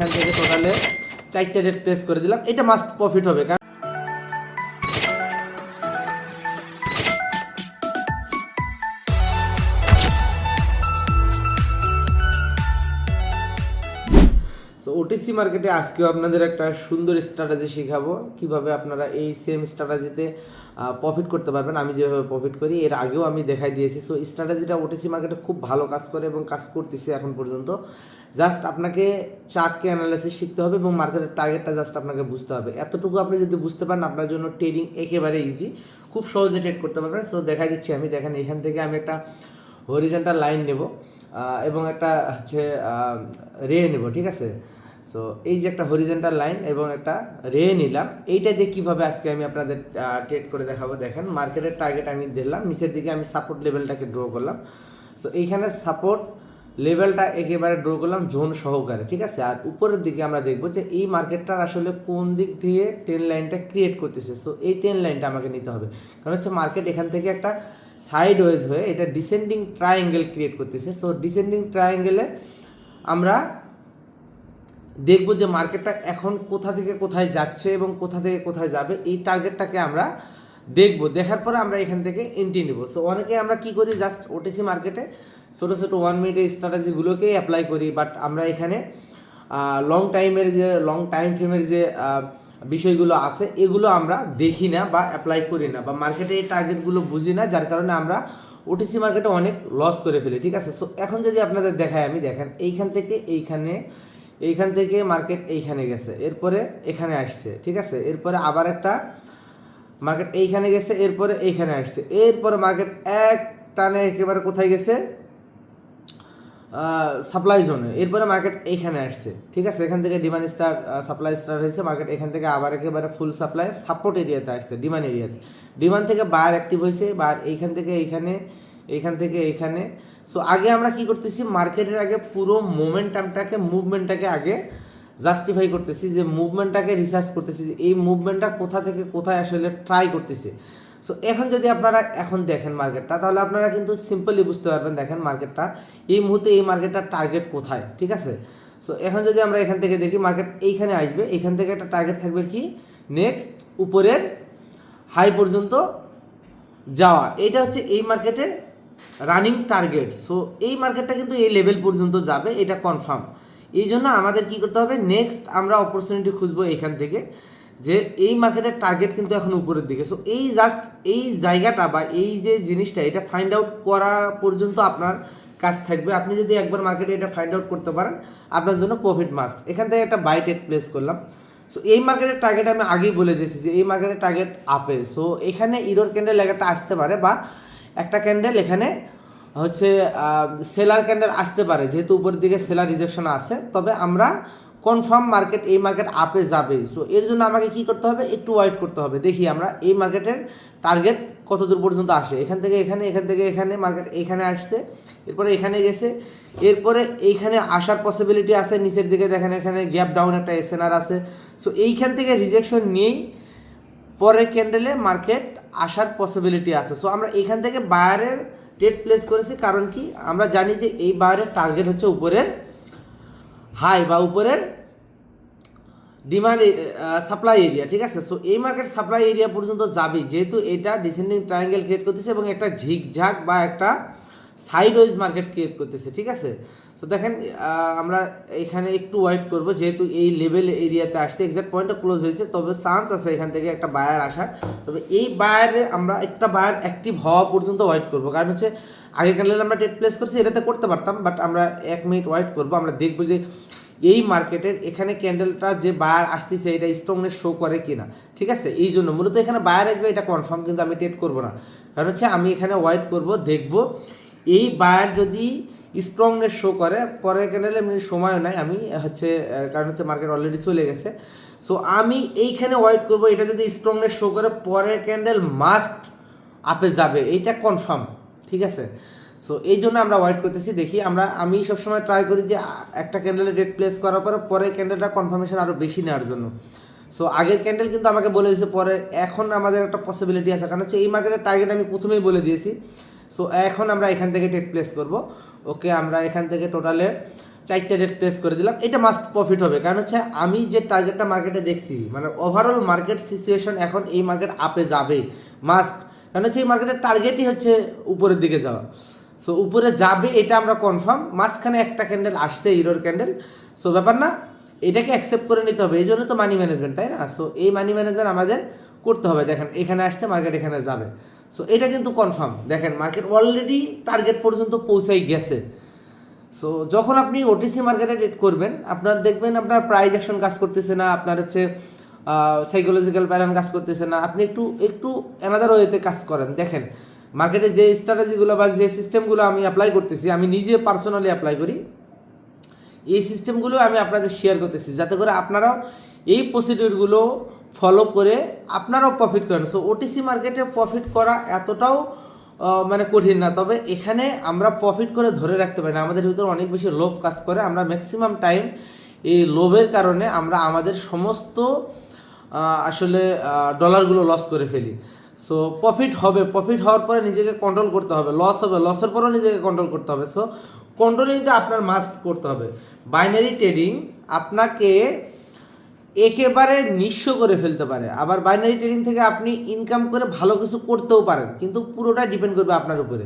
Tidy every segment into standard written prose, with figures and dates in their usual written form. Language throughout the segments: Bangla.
এখান থেকে টোটালে 4টা রেট প্লেস করে দিলাম, এটা মাস্ট প্রফিট হবে। সো ওটিসি মার্কেটে আজকেও আপনাদের একটা সুন্দর স্ট্র্যাটেজি শেখাবো, কিভাবে আপনারা এই সেম স্ট্র্যাটেজিতে প্রফিট করতে পারবেন। আমি যেভাবে প্রফিট করি এর আগেও আমি দেখাই দিয়েছি। সো স্ট্র্যাটেজিটা ওটিসি মার্কেটে খুব ভালো কাজ করে এবং কাজ করতেছে এখন পর্যন্ত। জাস্ট আপনাকে চার্টকে অ্যানালাইসিস শিখতে হবে এবং মার্কেটের টার্গেটটা জাস্ট আপনাকে বুঝতে হবে। এতটুকু আপনি যদি বুঝতে পারেন আপনার জন্য ট্রেডিং একেবারে ইজি, খুব সহজে ট্রেড করতে পারবেন। সো দেখাই দিচ্ছি আমি, দেখেন এখান থেকে আমি একটা হরিজন্টাল লাইন নেব এবং একটা হচ্ছে রে নেব, ঠিক আছে। সো এই যে একটা হরিজন্টাল লাইন এবং একটা রে নিলাম, এইটা দিয়ে কীভাবে আজকে আমি আপনাদের ট্রেড করে দেখাবো। দেখেন মার্কেটের টার্গেট আমি দিলাম, নিচের দিকে আমি সাপোর্ট লেভেলটাকে ড্র করলাম। সো এইখানে সাপোর্ট লেভেলটা একেবারে ড্র করলাম জোন সহকারে, ঠিক আছে। আর উপরের দিকে আমরা দেখবো যে এই মার্কেটটার আসলে কোন দিক দিয়ে ট্রেন লাইনটা ক্রিয়েট করতেছে। সো এই ট্রেন লাইনটা আমাকে নিতে হবে, কারণ হচ্ছে মার্কেট এখান থেকে একটা সাইড ওয়েজ হয়ে এটা ডিসেন্ডিং ট্রায়াঙ্গেল ক্রিয়েট করতেছে। সো ডিসেন্ডিং ট্রায়াঙ্গেলে আমরা দেখবো যে মার্কেটটা এখন কোথা থেকে কোথায় যাচ্ছে এবং কোথা থেকে কোথায় যাবে, এই টার্গেটটাকে আমরা দেখবো। দেখার পরে আমরা এখান থেকে এন্ট্রি নেব। সো অনেকে আমরা কি করি, জাস্ট ওটিসি মার্কেটে ছোটো ছোটো 1 মিনিটের স্ট্র্যাটেজিগুলোকেই অ্যাপ্লাই করি, বাট আমরা এখানে লং টাইম ফ্রেমের যে বিষয়গুলো আছে এগুলো আমরা দেখি না বা অ্যাপ্লাই করি না, বা মার্কেটে এই টার্গেটগুলো বুঝি না, যার কারণে আমরা ওটিসি মার্কেটে অনেক লস করে ফেলি, ঠিক আছে। সো এখন যদি আপনাদের দেখায়, আমি দেখেন এইখান থেকে মার্কেট এইখানে গেছে, এরপরে এখানে আসছে, ঠিক আছে। এরপরে আবার একটা মার্কেট এইখানে গেছে, এরপরে এইখানে আসছে, এরপরে মার্কেট এক টানে একেবারে কোথায় গেছে, সাপ্লাই জোনে। এরপরে মার্কেট এইখানে আসছে, ঠিক আছে। এখান থেকে ডিমান্ড সাপ্লাই স্টার্ট হয়েছে, মার্কেট এখান থেকে আবার একেবারে ফুল সাপ্লাই সাপোর্ট এরিয়াতে আসছে, ডিমান্ড এরিয়াতে। ডিমান্ড থেকে বায়ার অ্যাক্টিভ হয়েছে, বায়ার এইখান থেকে এইখানে। সো আগে আমরা কি করতেছি, মার্কেটের আগে পুরো মুভমেন্টটাকে আগে জাস্টিফাই করতেছি, যে মুভমেন্টটাকে রিসার্চ করতেছি, যে এই মুভমেন্টটা কোথা থেকে কোথায় আসলে ট্রাই করতেছে। সো এখন যদি আপনারা এখন দেখেন মার্কেটটা, তাহলে আপনারা কিন্তু সিম্পলি বুঝতে পারবেন। দেখেন মার্কেটটা এই মুহূর্তে, এই মার্কেটটার টার্গেট কোথায়, ঠিক আছে। সো এখন যদি আমরা এখান থেকে দেখি, মার্কেট এইখানে আসবে, এখান থেকে একটা টার্গেট থাকবে কি, নেক্সট উপরের হাই পর্যন্ত যাওয়া। এটা হচ্ছে এই মার্কেটের রানিং টার্গেট। সো এই মার্কেটটা কিন্তু এই লেভেল পর্যন্ত যাবে, এটা কনফার্ম। এই জন্য আমাদের কি করতে হবে, নেক্সট আমরা অপরচুনিটি খুঁজবো এখান থেকে, যে এই মার্কেটের টার্গেট কিন্তু এখন উপরের দিকে। সো এই জাস্ট এই জায়গাটা বা এই যে জিনিসটা, এটা ফাইন্ড আউট করা পর্যন্ত আপনার কাজ থাকবে। আপনি যদি একবার মার্কেটে এটা ফাইন্ড আউট করতে পারেন, আপনার জন্য প্রফিট মাস্ট। এখান থেকে একটা বাই ট্রেড প্লেস করলাম। সো এই মার্কেটের টার্গেট আমি আগেই বলে দিয়েছি যে এই মার্কেটের টার্গেট আপে। সো এখানে ইরোর ক্যান্ডেল একটা আসতে পারে, বা একটা ক্যান্ডেল এখানে হচ্ছে সেলার ক্যান্ডেল আসতে পারে, যেহেতু উপরের দিকে সেলার রিজেকশন আছে। তবে আমরা কনফার্ম এই মার্কেট আপে যাবে। সো এর জন্য আমাকে কি করতে হবে, একটু ওয়েট করতে হবে। দেখি আমরা এই মার্কেটের টার্গেট কত দূর পর্যন্ত আসে। এখান থেকে এখানে মার্কেট এইখানে আসছে, এরপরে এখানে গেছে, এরপরে এইখানে আসার পসিবিলিটি আছে। নিচের দিকে দেখেন এখানে গ্যাপ ডাউন একটা এসএনআর আছে। সো এইখান থেকে রিজেকশন নিয়েই পরের ক্যান্ডেলে মার্কেট আসার পসিবিলিটি আছে। সো আমরা এখান থেকে বায়ারের ট্রেড প্লেস করেছি, কারণ কি আমরা জানি যে এই বায়ারের টার্গেট হচ্ছে উপরের হাই বা উপরের ডিমান্ড সাপ্লাই এরিয়া, ঠিক আছে। সো এই মার্কেট সাপ্লাই এরিয়া পর্যন্ত যাবে, যেহেতু এটা ডিসেন্ডিং ট্রায়াঙ্গেল ক্রিয়েট করতেছে এবং একটা ঝিকঝাক বা একটা সাইড ওয়াইজ মার্কেট ক্রিয়েট করতেছে, ঠিক আছে। সো দেখেন আমরা এখানে একটু ওয়েট করব, যেহেতু এই লেভেল এরিয়াতে আসছে, এক্সাক্ট পয়েন্টটা ক্লোজ হয়েছে, তবে চান্স আছে এখান থেকে একটা বায়ার আসার। তবে এই বায়ারে আমরা একটা বায়ার অ্যাক্টিভ হওয়া পর্যন্ত ওয়েট করব, কারণ হচ্ছে আগে ক্যান্ডেল আমরা ট্রেড প্লেস করছি, এটাতে করতে পারতাম, বাট আমরা 1 মিনিট ওয়েট করব। আমরা দেখবো যে এই মার্কেটের এখানে ক্যান্ডেলটা যে বায়ার আসতেছে এটা স্ট্রংনেস শো করে কিনা, ঠিক আছে। এই জন্য মূলত এখানে বায়ার আসবে এটা কনফার্ম, কিন্তু আমি ট্রেড করবো না, কারণ হচ্ছে আমি এখানে ওয়েট করব, দেখব এই বায়ার যদি স্ট্রংনেস শো করে। পরের ক্যান্ডেলে এমনি সময়ও নাই আমি হচ্ছে, কারণ হচ্ছে মার্কেট অলরেডি চলে গেছে। সো আমি এইখানে ওয়েট করব, এটা যদি স্ট্রংনেস শো করে পরের ক্যান্ডেল মাস্ট আপে যাবে, এইটা কনফার্ম, ঠিক আছে। সো এই জন্য আমরা ওয়েট করতেছি, দেখি আমি সবসময় ট্রাই করি যে একটা ক্যান্ডেলে রেট প্লেস করার পরে পরের ক্যান্ডেলটা কনফার্মেশন আরও বেশি নেওয়ার জন্য। সো আগের ক্যান্ডেল কিন্তু আমাকে বলে দিয়েছে, পরে এখন আমাদের একটা পসিবিলিটি আছে, কারণ হচ্ছে এই মার্কেটের টার্গেট আমি প্রথমেই বলে দিয়েছি। সো এখন আমরা এখান থেকে ট্রেড প্লেস করব। ওকে, আমরা এখান থেকে টোটালে 4টা রেট প্লেস করে দিলাম, এটা মাস্ট প্রফিট হবে। কারণ হচ্ছে আমি যে টার্গেটটা মার্কেটে দেখছি, মানে ওভারঅল মার্কেট সিচুয়েশন এখন এই মার্কেট আপে যাবে মাস্ট। কারণ হচ্ছে এই মার্কেটের টার্গেটই হচ্ছে উপরের দিকে যাওয়া। সো উপরে যাবে এটা আমরা কনফার্ম। মাঝখানে একটা ক্যান্ডেল আসছে ইরোর ক্যান্ডেল, সো ব্যাপার না, এটাকে অ্যাকসেপ্ট করে নিতে হবে। এই জন্য তো মানি ম্যানেজমেন্ট, তাই না? সো এই মানি ম্যানেজমেন্ট আমাদের করতে হবে। দেখেন এখানে আসছে, মার্কেট এখানে যাবে, সো এটা কিন্তু কনফার্ম। দেখেন মার্কেট অলরেডি টার্গেট পর্যন্ত পৌঁছাই গেছে। সো যখন আপনি ওটিসি মার্কেটে ট্রেড করবেন, আপনার দেখবেন আপনার প্রাইস অ্যাকশন কাজ করতেছে না, আপনার হচ্ছে সাইকোলজিক্যাল প্যাটার্ন কাজ করতেছে না, আপনি একটু একটু অ্যানাদার ওয়েতে কাজ করেন। দেখেন মার্কেটে যে স্ট্র্যাটেজিগুলো বা যে সিস্টেমগুলো আমি অ্যাপ্লাই করতেছি, আমি নিজে পার্সোনালি অ্যাপ্লাই করি, এই সিস্টেমগুলো আমি আপনাদের শেয়ার করতেছি যাতে করে আপনারাও এই প্রসিডিউরগুলো ফলো করে আপনারাও প্রফিট করেন। সো ওটিসি মার্কেটে প্রফিট করা এতটাও মানে কঠিন না, তবে এখানে আমরা প্রফিট করে ধরে রাখতে পারি না। আমাদের ভিতরে অনেক বেশি লোভ কাজ করে, আমরা ম্যাক্সিমাম টাইম এই লোভের কারণে আমরা আমাদের সমস্ত আসলে ডলারগুলো লস করে ফেলি। সো প্রফিট হবে, প্রফিট হওয়ার পরে নিজেকে কন্ট্রোল করতে হবে, লস হবে, লসের পরেও নিজেকে কন্ট্রোল করতে হবে। সো কন্ট্রোলিংটা আপনার মাস্ট করতে হবে। বাইনারি ট্রেডিং আপনাকে একেবারে নিঃস্ব করে ফেলতে পারে, আবার বাইনারি ট্রেডিং থেকে আপনি ইনকাম করে ভালো কিছু করতেও পারেন, কিন্তু পুরোটা ডিপেন্ড করবে আপনার উপরে।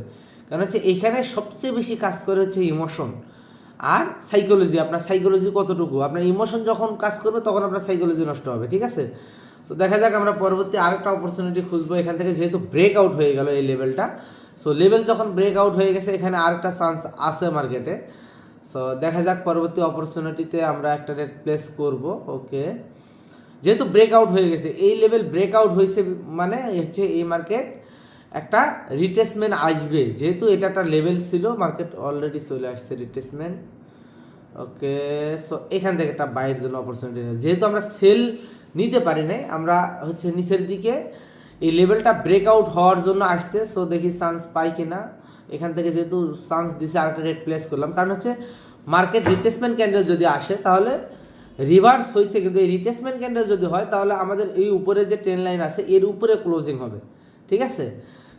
কারণ হচ্ছে এখানে সবচেয়ে বেশি কাজ করে হচ্ছে ইমোশন আর সাইকোলজি। আপনার সাইকোলজি কতটুকু, আপনার ইমোশন যখন কাজ করবে তখন আপনার সাইকোলজি নষ্ট হবে, ঠিক আছে? সো দেখা যাক আমরা পরবর্তী আরেকটা অপরচুনিটি খুঁজবো এখান থেকে, যেহেতু ব্রেক আউট হয়ে গেল এই লেভেলটা। সো লেভেল যখন ব্রেক আউট হয়ে গেছে, এখানে আরেকটা চান্স আছে মার্কেটে। সো দেখা যাক পরবর্তী অপরচুনিটিতে আমরা একটা রেট প্লেস করব। ওকে, যেহেতু ব্রেক আউট হয়ে গেছে, এই লেভেল ব্রেক আউট হয়েছে মানে হচ্ছে এই মার্কেট একটা রিটেসমেন্ট আসবে। যেহেতু এটা একটা লেভেল ছিল, মার্কেট অলরেডি চলে আসছে রিটেসমেন্ট। ওকে, সো এখান থেকে একটা বাইয়ের জন্য অপরচুনিটি নেই, যেহেতু আমরা সেল নিতে পারি নাই, আমরা হচ্ছে নিচের দিকে এই লেভেলটা ব্রেক আউট হওয়ার জন্য আসছে। সো দেখি চান্স পাই কিনা এখান থেকে, যেহেতু চান্স দিছে আরেকটা রেট প্লেস করলাম। কারণ হচ্ছে মার্কেট রিটেসমেন্ট ক্যান্ডেল যদি আসে তাহলে রিভার্স হয়েছে, কিন্তু এই রিটেসমেন্ট ক্যান্ডেল যদি হয় তাহলে আমাদের এই উপরে যে ট্রেন লাইন আছে এর উপরে ক্লোজিং হবে, ঠিক আছে?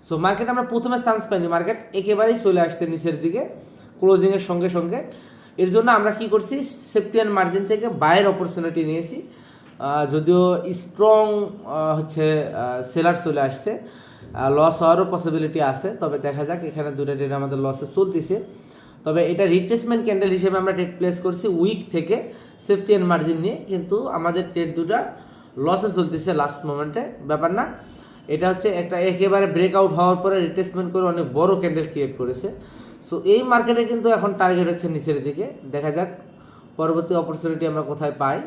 সো মার্কেট আমরা প্রথমে চান্স পাইনি, মার্কেট একেবারেই চলে আসছে নিচের দিকে ক্লোজিংয়ের সঙ্গে সঙ্গে। এর জন্য আমরা কি করছি, সেফটি অ্যান্ড মার্জিন থেকে বাইয়ের অপরচুনিটি নিয়েছি। যদিও স্ট্রং হচ্ছে সেলার চলে আসছে, লস হওয়ারও পসিবিলিটি আছে, তবে দেখা যাক। এখানে দুটো ট্রেড আমাদের লসে চলতেছে, তবে এটা রিট্রেসমেন্ট ক্যান্ডেল হিসেবে আমরা ট্রেড প্লেস করছি উইক থেকে সেফটি অ্যান্ড মার্জিন নিয়ে, কিন্তু আমাদের ট্রেড দুটা লসে চলতেছে লাস্ট মোমেন্টে, ব্যাপার না। এটা হচ্ছে একটা একেবারে ব্রেকআউট হওয়ার পরে রিট্রেসমেন্ট করে অনেক বড় ক্যান্ডেল ক্রিয়েট করেছে। সো এই মার্কেটে কিন্তু এখন টার্গেট হচ্ছে নিচের দিকে। দেখা যাক পরবর্তী অপরচুনিটি আমরা কোথায় পাই।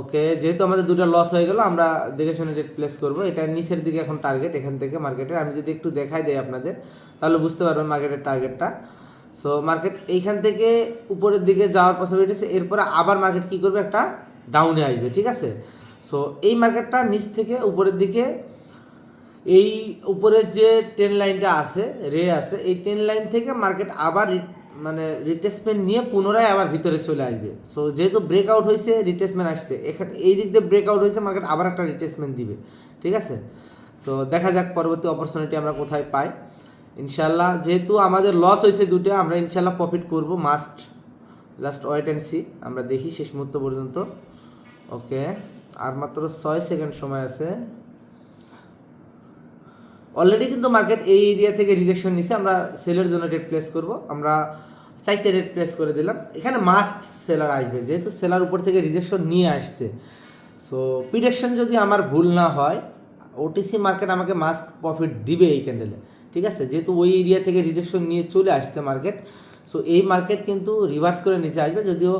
ওকে, যেহেতু আমাদের দুটো লস হয়ে গেল, আমরা দেখে শুনে রেট প্লেস করবো। এটা নিচের দিকে এখন টার্গেট, এখান থেকে মার্কেটের আমি যদি একটু দেখাই দেই আপনাদের তাহলে বুঝতে পারবেন মার্কেটের টার্গেটটা। সো মার্কেট এইখান থেকে উপরের দিকে যাওয়ার পসিবিলিটি আছে, এরপরে আবার মার্কেট কী করবে, একটা ডাউনে আসবে, ঠিক আছে? সো এই মার্কেটটা নিচ থেকে উপরের দিকে, এই উপরের যে ট্রেন লাইনটা আছে, রে আছে, এই ট্রেন লাইন থেকে মার্কেট আবার মানে রিটেসমেন্ট নিয়ে পুনরায় আবার ভিতরে চলে আসবে। সো যেহেতু ব্রেকআউট হয়েছে, রিটেসমেন্ট আসছে, এখানে এই দিক দিয়ে ব্রেকআউট হয়েছে, মার্কেট আবার একটা রিটেসমেন্ট দিবে, ঠিক আছে? সো দেখা যাক পরবর্তী অপরচুনিটি আমরা কোথায় পাই। ইনশাল্লাহ যেহেতু আমাদের লস হয়েছে দুটো, আমরা ইনশাল্লাহ প্রফিট করব, must. Just wait and see, আমরা দেখি শেষ মুহূর্ত পর্যন্ত। ওকে, আর মাত্র 6 সেকেন্ড সময় আছে। অলরেডি কিন্তু মার্কেট এই এরিয়া থেকে রিজেকশন নিছে, আমরা সেলের জন্য রেট প্লেস করব। আমরা 4টে রেট প্লেস করে দিলাম। এখানে মাস্ট সেলার আসবে, যেহেতু সেলার উপর থেকে রিজেকশন নিয়ে আসছে। সো প্রিডিকশন যদি আমার ভুল না হয়, ওটিসি মার্কেট আমাকে মাস্ট প্রফিট দিবে এই ক্যান্ডেলে, ঠিক আছে? যেহেতু ওই এরিয়া থেকে রিজেকশন নিয়ে চলে আসছে মার্কেট। সো এই মার্কেট কিন্তু রিভার্স করে নিচে আসবে, যদিও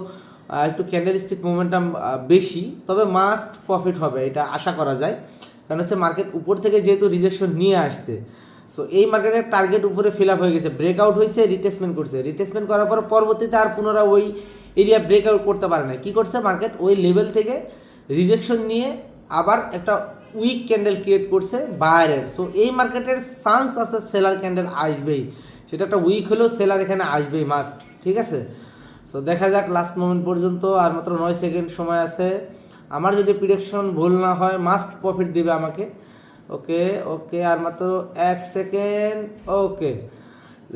একটু ক্যান্ডেলস্টিক মোমেন্টাম বেশি, তবে মাস্ট প্রফিট হবে, এটা আশা করা যায়। কারণ হচ্ছে মার্কেট উপর থেকে যেহেতু রিজেকশন নিয়ে আসছে, সো এই মার্কেটের টার্গেট উপরে ফিল আপ হয়ে গেছে, ব্রেকআউট হয়েছে, রিটেসমেন্ট করছে, রিটেসমেন্ট করার পর পরবর্তীতে আর পুনরায় ওই এরিয়া ব্রেকআউট করতে পারে না। কী করছে মার্কেট, ওই লেভেল থেকে রিজেকশন নিয়ে আবার একটা উইক ক্যান্ডেল ক্রিয়েট করছে বায়ারের। সো এই মার্কেটের চান্স আছে সেলার ক্যান্ডেল আসবেই, সেটা একটা উইক হলেও সেলার এখানে আসবেই মাস্ট, ঠিক আছে? সো দেখা যাক লাস্ট মোমেন্ট পর্যন্ত, আর মাত্র 9 সেকেন্ড সময় আছে। আমার যদি প্রিডিকশন ভুল না হয়, মাস্ট প্রফিট দিবে আমাকে। ওকে ওকে, আর মাত্র 1 সেকেন্ড। ওকে,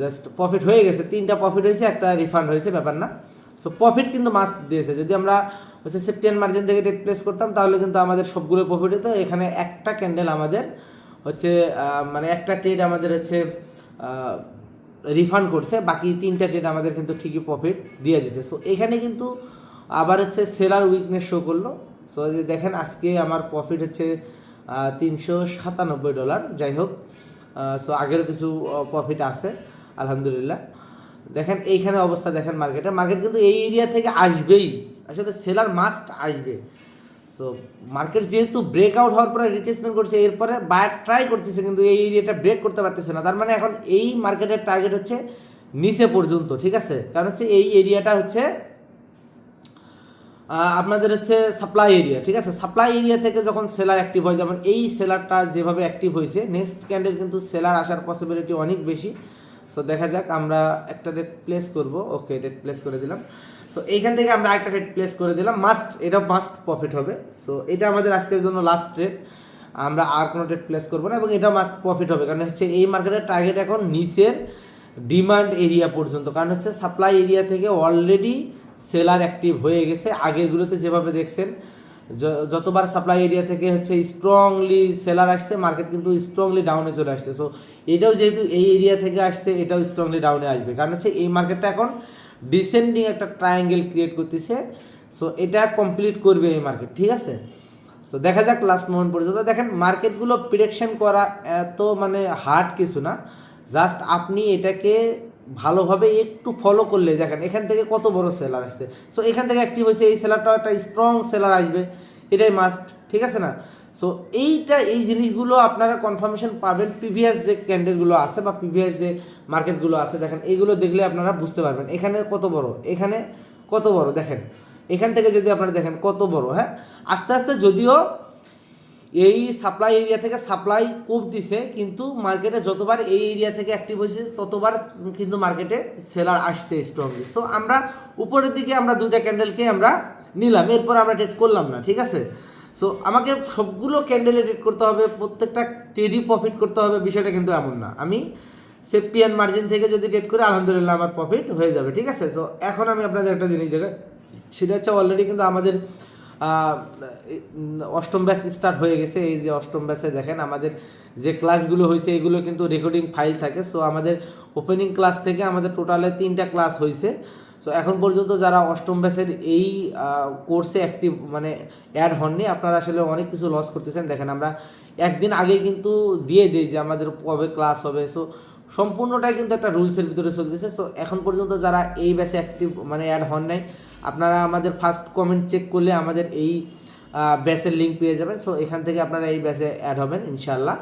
জাস্ট প্রফিট হয়ে গেছে, 3টা প্রফিট হয়েছে, একটা রিফান্ড হয়েছে, ব্যাপার না। সো প্রফিট কিন্তু মাস্ট দিয়েছে। যদি আমরা হচ্ছে সেপ্টেম্বর মার্জিন থেকে ট্রেড প্লেস করতাম তাহলে কিন্তু আমাদের সবগুলো প্রফিট হতো। এখানে একটা ক্যান্ডেল আমাদের হচ্ছে মানে একটা ট্রেড আমাদের হচ্ছে রিফান্ড করছে, বাকি 3টা ট্রেড আমাদের কিন্তু ঠিকই প্রফিট দিয়ে দিচ্ছে। সো এখানে কিন্তু আবার হচ্ছে সেলার উইকনেস শো করলো। সো দেখেন আজকে আমার প্রফিট হচ্ছে $397, যাই হোক। সো আগেরও কিছু প্রফিট আছে আলহামদুলিল্লাহ। দেখেন এইখানে অবস্থা দেখেন মার্কেট কিন্তু এই এরিয়া থেকে আসবেই, আসলে সেলার মাস্ট আসবে। সো মার্কেট যেহেতু ব্রেকআউট হওয়ার পরে রিট্রেসমেন্ট করছে, এরপরে বায়ার ট্রাই করতেছে কিন্তু এই এরিয়াটা ব্রেক করতে পারতেছে না। তার মানে এখন এই মার্কেটের টার্গেট হচ্ছে নিচে পর্যন্ত, ঠিক আছে? কারণ হচ্ছে এই এরিয়াটা হচ্ছে আপনাদের হচ্ছে সাপ্লাই এরিয়া, ঠিক আছে? সাপ্লাই এরিয়া থেকে যখন সেলার অ্যাক্টিভ হয়, যেমন এই সেলারটা যেভাবে অ্যাক্টিভ হয়েছে, নেক্সট ক্যান্ডেল কিন্তু সেলার আসার পসিবিলিটি অনেক বেশি। সো দেখা যাক, আমরা একটা রেট প্লেস করব। ওকে, রেট প্লেস করে দিলাম। সো এইখান থেকে আমরা একটা রেট প্লেস করে দিলাম, এটা মাস্ট প্রফিট হবে। সো এটা আমাদের আজকের জন্য লাস্ট রেট, আমরা আর কোনো রেট প্লেস করবো না, এবং এটা মাস্ট প্রফিট হবে। কারণ হচ্ছে এই মার্কেটের টার্গেট এখন নিচের ডিমান্ড এরিয়া পর্যন্ত, কারণ হচ্ছে সাপ্লাই এরিয়া থেকে অলরেডি সেলার অ্যাক্টিভ হয়ে গেছে। আগেরগুলোতে যেভাবে দেখছেন, যতবার সাপ্লাই এরিয়া থেকে হচ্ছে স্ট্রংলি সেলার আসছে, মার্কেট কিন্তু স্ট্রংলি ডাউনে চলে আসছে। সো এটাও যেহেতু এই এরিয়া থেকে আসছে, এটাও স্ট্রংলি ডাউনে আসবে, কারণ হচ্ছে এই মার্কেটটা এখন ডিসেন্ডিং একটা ট্রায়াঙ্গেল ক্রিয়েট করতেছে। সো এটা কমপ্লিট করবে এই মার্কেট, ঠিক আছে? সো দেখা যাক লাস্ট মোমেন্ট পর্যন্ত। দেখেন মার্কেটগুলো প্রেডিকশন করা এত মানে হার্ড কিছু না, জাস্ট আপনি এটাকে ভালোভাবে একটু ফলো করলে দেখেন এখান থেকে কত বড় সেলার আসছে। সো এখান থেকে অ্যাক্টিভ হয়েছে, এই সেলারটাও একটা স্ট্রং সেলার আসবে, এটাই মাস্ট, ঠিক আছে না? সো এই জিনিসগুলো আপনারা কনফার্মেশন পাবেন প্রিভিয়াস যে ক্যান্ডেলগুলো আছে বা প্রিভিয়াস যে মার্কেটগুলো আছে। দেখেন এইগুলো দেখলে আপনারা বুঝতে পারবেন এখানে কত বড়, এখানে কত বড়। দেখেন এখান থেকে যদি আপনারা দেখেন কত বড়, হ্যাঁ? আস্তে আস্তে যদিও এই সাপ্লাই এরিয়া থেকে সাপ্লাই কমতিছে, কিন্তু মার্কেটে যতবার এই এরিয়া থেকে অ্যাক্টিভ হয়েছে ততবার কিন্তু মার্কেটে সেলার আসছে স্ট্রংলি। সো আমরা উপরের দিকে আমরা 2টা ক্যান্ডেলকে আমরা নিলাম, এরপর আমরা ট্রেড করলাম না, ঠিক আছে? সো আমাকে সবগুলো ক্যান্ডেলে ট্রেড করতে হবে, প্রত্যেকটা ট্রেডই প্রফিট করতে হবে, বিষয়টা কিন্তু এমন না। আমি সেফটি অ্যান্ড মার্জিন থেকে যদি ট্রেড করি আলহামদুলিল্লাহ আমার প্রফিট হয়ে যাবে, ঠিক আছে? সো এখন আমি আপনাদের একটা জিনিস দেখাই, সেটা হচ্ছে অলরেডি কিন্তু আমাদের অষ্টম ব্যাচ স্টার্ট হয়ে গেছে। এই যে অষ্টম ব্যাচে দেখেন আমাদের যে ক্লাসগুলো হয়েছে এগুলো কিন্তু রেকর্ডিং ফাইল থাকে। সো আমাদের ওপেনিং ক্লাস থেকে আমাদের টোটালে 3টা ক্লাস হয়েছে। সো এখন পর্যন্ত যারা অষ্টম ব্যাচের এই কোর্সে অ্যাক্টিভ মানে অ্যাড হননি, আপনারা আসলে অনেক কিছু লস করতেছেন। দেখেন আমরা একদিন আগে কিন্তু দিয়ে দিই যে আমাদের কবে ক্লাস হবে। সো সম্পূর্ণটাই কিন্তু একটা রুলসের ভিতরে চলতেছে। সো এখন পর্যন্ত যারা এই ব্যাচে অ্যাক্টিভ মানে অ্যাড হন নাই, আপনারা আমাদের ফার্স্ট কমেন্ট চেক করলে আমাদের এই ব্যাচের লিঙ্ক পেয়ে যাবেন। সো এখান থেকে আপনারা এই ব্যাচে অ্যাড হবেন ইনশাল্লাহ।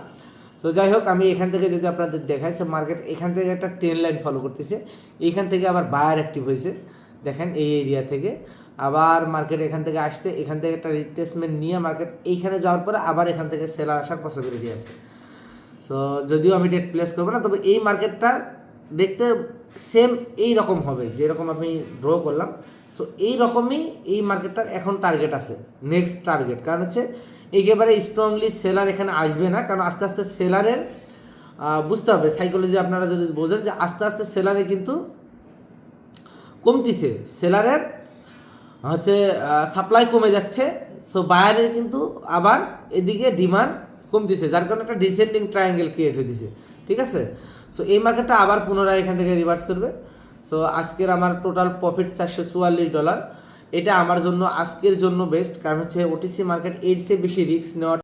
তো যাই হোক, আমি এখান থেকে যদি আপনাদের দেখাই, সে মার্কেট এখান থেকে একটা ট্রেন লাইন ফলো করতেছে, এইখান থেকে আবার বায়ার অ্যাক্টিভ হয়েছে। দেখেন এই এরিয়া থেকে আবার মার্কেট এখান থেকে আসছে, এখান থেকে একটা রিট্রেসমেন্ট নিয়ে মার্কেট এইখানে যাওয়ার পরে আবার এখান থেকে সেলার আসার পসিবিলিটি আছে। সো যদিও আমি ট্রেড প্লেস করবো না, তবে এই মার্কেটটা দেখতে সেম এই রকম হবে যেরকম আমি ড্র করলাম। সো এই রকমই এই মার্কেটটার এখন টার্গেট আছে, নেক্সট টার্গেট। কারণ হচ্ছে একেবারে স্ট্রংলি সেলার এখানে আসবে না, কারণ আস্তে আস্তে সেলারের বুঝতে হবে সাইকোলজি, আপনারা যদি বোঝেন যে আস্তে আস্তে সেলারে কিন্তু কমতিছে, সেলারের হচ্ছে সাপ্লাই কমে যাচ্ছে। সো বায়ারের কিন্তু আবার এদিকে ডিমান্ড কমতিছে, যার কারণে একটা ডিসেন্ডিং ট্রায়াঙ্গেল ক্রিয়েট হয়ে দিছে, ঠিক আছে? সো এই মার্কেটটা আবার পুনরায় এখান থেকে রিভার্স করবে। সো আজকের আমার টোটাল প্রফিট $444। এটা আমার জন্য আজকের জন্য বেস্ট, কারণ হচ্ছে ওটিসি মার্কেট এর চেয়ে বেশি রিস্ক নেওয়া